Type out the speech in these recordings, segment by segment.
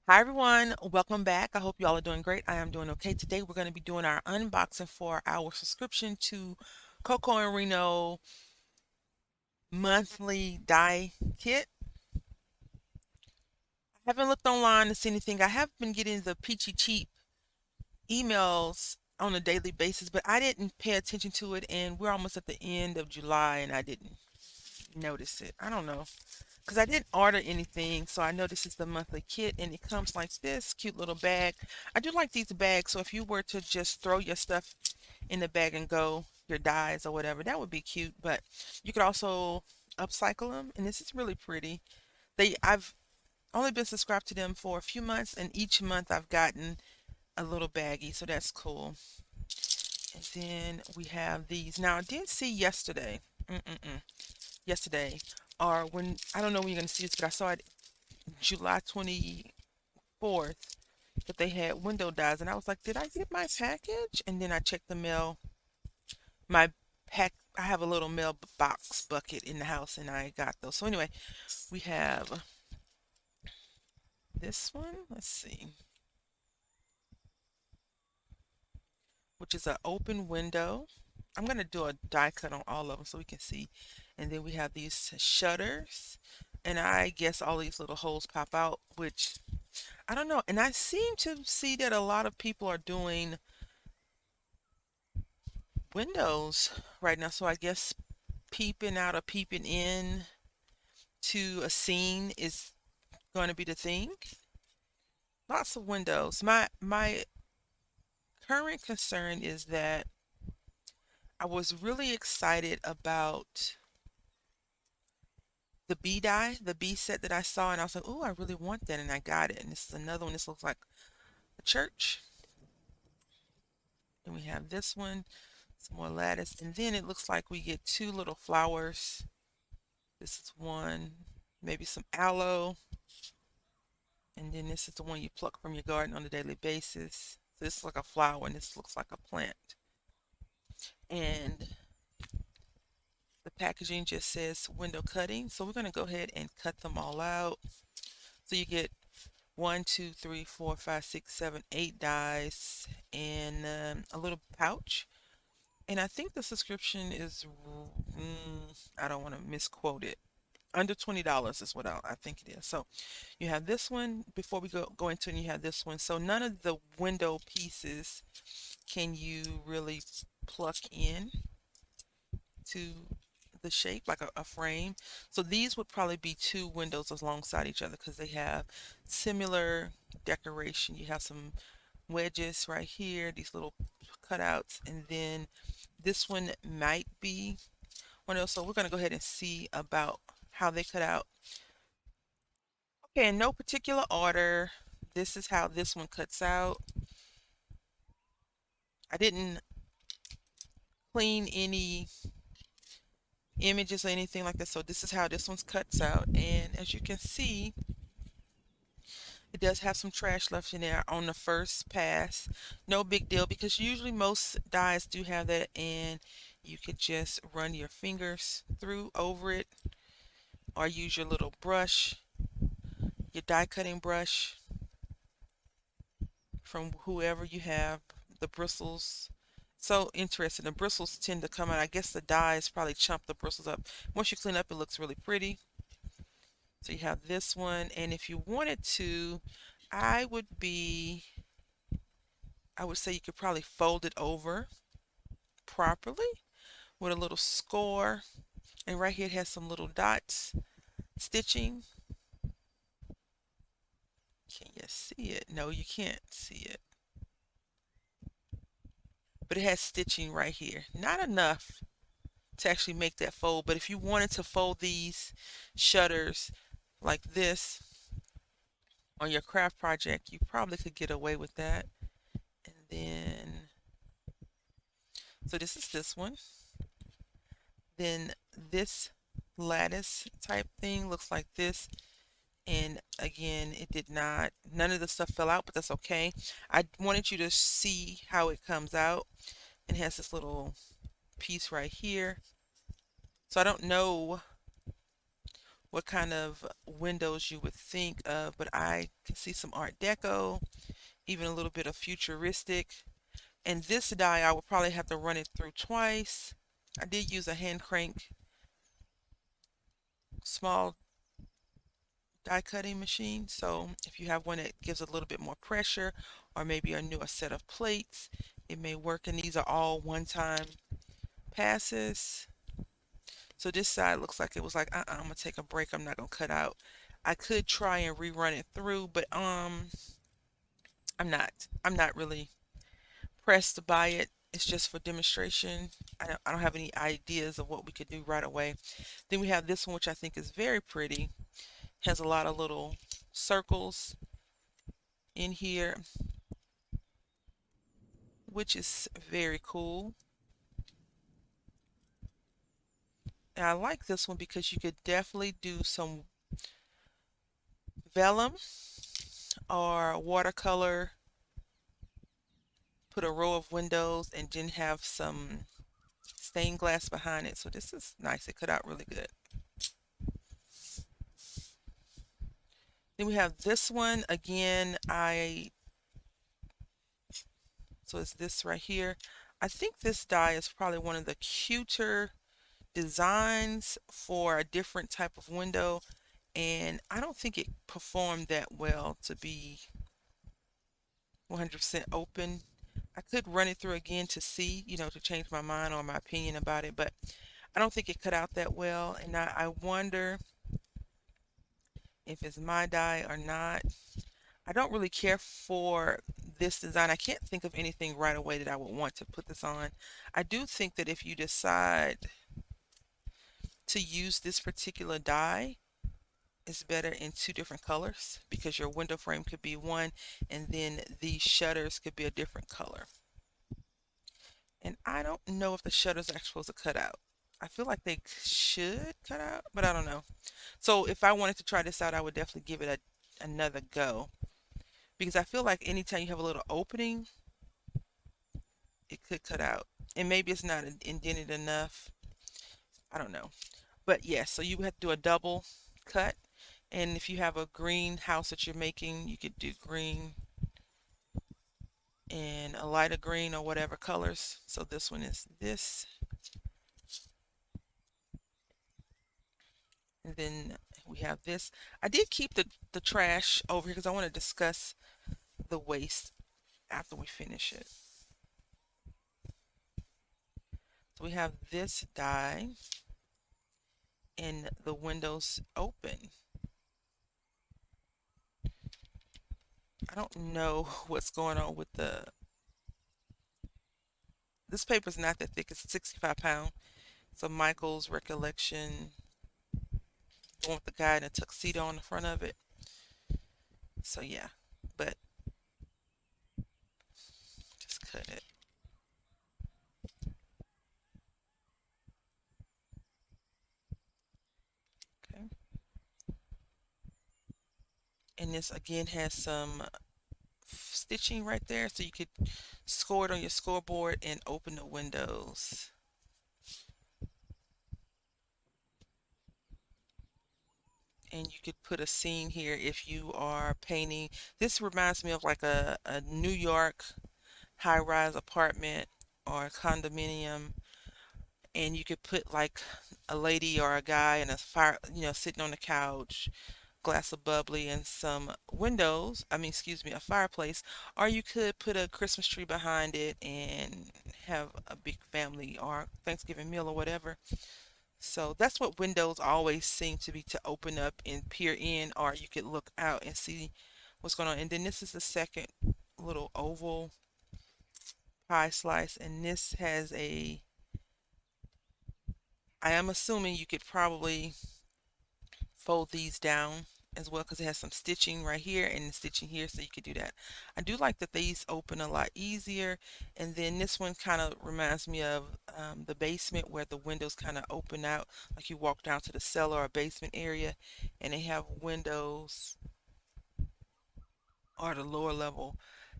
Hi everyone, welcome back. I hope you all are doing great. I am doing okay. Today we're going to be doing our unboxing for our subscription to Coco and Reno monthly die kit. I haven't looked online to see anything. I have been getting the peachy cheap emails on a daily basis, but I didn't pay attention to it, and we're almost at the end of July and I didn't notice it. I don't know. Because I didn't order anything, so I know this is the monthly kit and it comes like this cute little bag. I do like these bags, so if you were to just throw your stuff in the bag and go, your dyes or whatever, that would be cute. But you could also upcycle them, and this is really pretty. I've only been subscribed to them for a few months, and each month I've gotten a little baggie, so that's cool. And then we have these. Now I did see yesterday, mm-mm-mm, yesterday, or when I don't know when you're gonna see this, but I saw it July 24th that they had window dyes, and I was like, did I get my package? And then I checked the mail. My pack. I have a little mail box bucket in the house, and I got those. So anyway, we have this one. Let's see, which is an open window. I'm gonna do a die cut on all of them so we can see. And then we have these shutters, and I guess all these little holes pop out, which I don't know. And I seem to see that a lot of people are doing windows right now. So I guess peeping out or peeping in to a scene is going to be the thing. Lots of windows. My current concern is that I was really excited about the bee dye, the bee set that I saw, and I was like, oh, I really want that, and I got it. And this is another one. This looks like a church. And we have this one, some more lattice, and then it looks like we get two little flowers. This is one, maybe some aloe, and then this is the one you pluck from your garden on a daily basis. So this looks like a flower, and this looks like a plant. And the packaging just says window cutting. So we're going to go ahead and cut them all out. So you get 1, 2, 3, 4, 5, 6, 7, 8 dies and a little pouch. And I think the subscription is, I don't want to misquote it. Under $20 is what I think it is. So you have this one before we go into it, and you have this one. So none of the window pieces can you really pluck in to the shape like a frame. So these would probably be two windows alongside each other because they have similar decoration. You have some wedges right here, these little cutouts, and then this one might be one of those. So we're going to go ahead and see about how they cut out. Okay, in no particular order, this is how this one cuts out. I didn't clean any images or anything like that, so this is how this one cuts out. And as you can see, it does have some trash left in there on the first pass. No big deal because usually most dyes do have that, and you could just run your fingers through over it or use your little brush, your die cutting brush from whoever you have. The bristles, so interesting. The bristles tend to come out. I guess the dyes probably chump the bristles up. Once you clean up, it looks really pretty. So you have this one, and if you wanted to, I would be I would say you could probably fold it over properly with a little score. And right here it has some little dots stitching. Can you see it? No, you can't see it. But it has stitching right here. Not enough to actually make that fold. But if you wanted to fold these shutters like this on your craft project, you probably could get away with that. And then, so this is this one. Then this lattice type thing looks like this. And again, it did not, none of the stuff fell out, but that's okay. I wanted you to see how it comes out. It has this little piece right here. So I don't know what kind of windows you would think of, but I can see some Art Deco, even a little bit of futuristic. And this die, I would probably have to run it through twice. I did use a hand crank small die cutting machine. So if you have one that gives a little bit more pressure or maybe a newer set of plates, it may work. And these are all one-time passes. So this side looks like it was like, I'm gonna take a break. I'm not gonna cut out. I could try and rerun it through, but I'm not. I'm not really pressed by it. It's just for demonstration. I don't have any ideas of what we could do right away. Then we have this one, which I think is very pretty. Has a lot of little circles in here, which is very cool. And I like this one because you could definitely do some vellum or watercolor, put a row of windows, and then have some stained glass behind it. So this is nice. It cut out really good. Then we have this one again. So it's this right here. I think this die is probably one of the cuter designs for a different type of window, and I don't think it performed that well to be 100% open. I could run it through again to see, to change my mind or my opinion about it, but I don't think it cut out that well, and I wonder if it's my die or not. I don't really care for this design. I can't think of anything right away that I would want to put this on. I do think that if you decide to use this particular die, it's better in two different colors because your window frame could be one and then the shutters could be a different color. And I don't know if the shutters are supposed to cut out. I feel like they should cut out, but I don't know. So if I wanted to try this out, I would definitely give it another go because I feel like anytime you have a little opening, it could cut out. And maybe it's not indented enough. I don't know. But yes, so you would have to do a double cut. And if you have a green house that you're making, you could do green and a lighter green or whatever colors. So this one is this. And then we have this. I did keep the trash over here because I want to discuss the waste after we finish it. So we have this die and the windows open. I don't know what's going on with this paper's not that thick. It's 65 pound. So Michael's recollection, the one with the guy in a tuxedo on the front of it. So yeah, but just cut it. Okay. And this again has some stitching right there so you could score it on your scoreboard and open the windows. And you could put a scene here if you are painting. This reminds me of like a New York high-rise apartment or condominium, and you could put like a lady or a guy in a fire, sitting on the couch, glass of bubbly and some windows, excuse me, a fireplace, or you could put a Christmas tree behind it and have a big family or Thanksgiving meal or whatever. So that's what windows always seem to be, to open up and peer in, or you could look out and see what's going on. And then this is the second little oval pie slice, and this has I am assuming you could probably fold these down as well because it has some stitching right here and stitching here, so you could do that. I do like that these open a lot easier. And then this one kind of reminds me of the basement where the windows kind of open out like you walk down to the cellar or basement area, and they have windows, or the lower level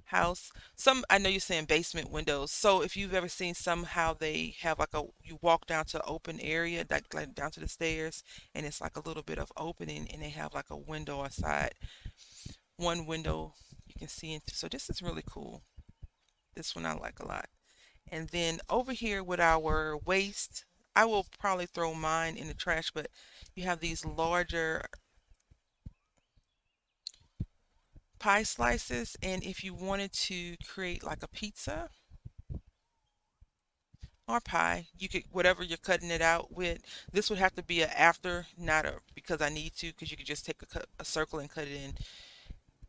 house. Some, I know you're saying basement windows. So if you've ever seen some how they have like a, you walk down to an open area, like down to the stairs, and it's like a little bit of opening, and they have like a window outside. One window you can see into. So this is really cool. This one I like a lot. And then over here with our waste, I will probably throw mine in the trash, but you have these larger pie slices, and if you wanted to create like a pizza or pie, you could, whatever you're cutting it out with. This would have to be a after, not a because I need to, because you could just take a circle and cut it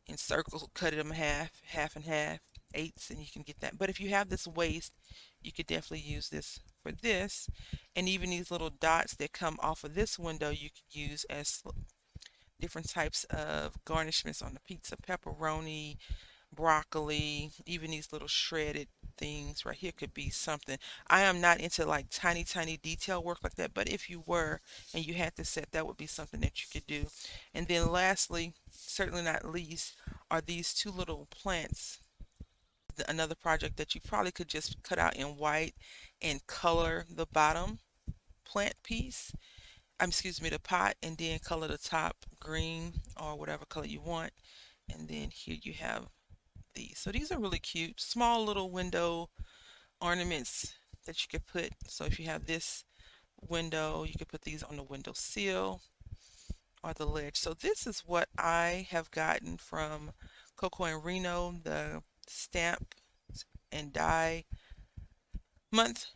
in circles, cut it in half, half and half, eighths, and you can get that. But if you have this waste, you could definitely use this for this. And even these little dots that come off of this window, you could use as different types of garnishments on the pizza, pepperoni, broccoli, even these little shredded things right here could be something. I am not into like tiny, tiny detail work like that, but if you were and you had this set, that would be something that you could do. And then lastly, certainly not least, are these two little plants. Another project that you probably could just cut out in white and color the bottom plant piece. Excuse me, the pot, and then color the top green or whatever color you want. And then here you have these. So these are really cute, small little window ornaments that you could put. So if you have this window, you could put these on the window sill or the ledge. So this is what I have gotten from Coco and Reno, the stamp and die month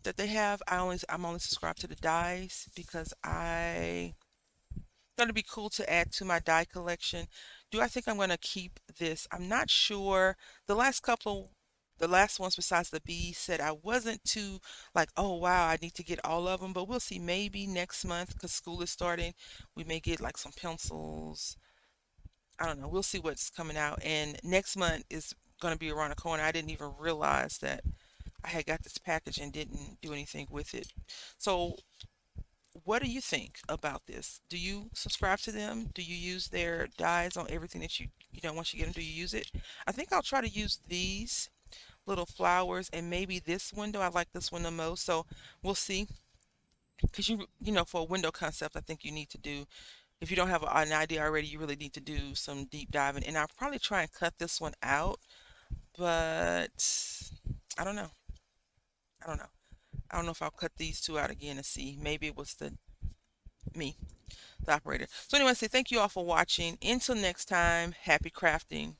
that they have. I'm only subscribed to the dies because I thought it'd be cool to add to my die collection. Do I think I'm going to keep this? I'm not sure. The last couple, the last ones besides the B said I wasn't too like, oh wow, I need to get all of them, but we'll see. Maybe next month because school is starting, we may get like some pencils. I don't know. We'll see what's coming out. And next month is going to be around the corner. I didn't even realize that I had got this package and didn't do anything with it. So what do you think about this? Do you subscribe to them? Do you use their dies on everything that you know, once you get them, do you use it? I think I'll try to use these little flowers and maybe this window. I like this one the most. So we'll see. Because you know, for a window concept, I think you need to do, if you don't have an idea already, you really need to do some deep diving. And I'll probably try and cut this one out, but I don't know. I don't know. I don't know if I'll cut these two out again and see. Maybe it was me, the operator. So anyway, say thank you all for watching. Until next time, happy crafting.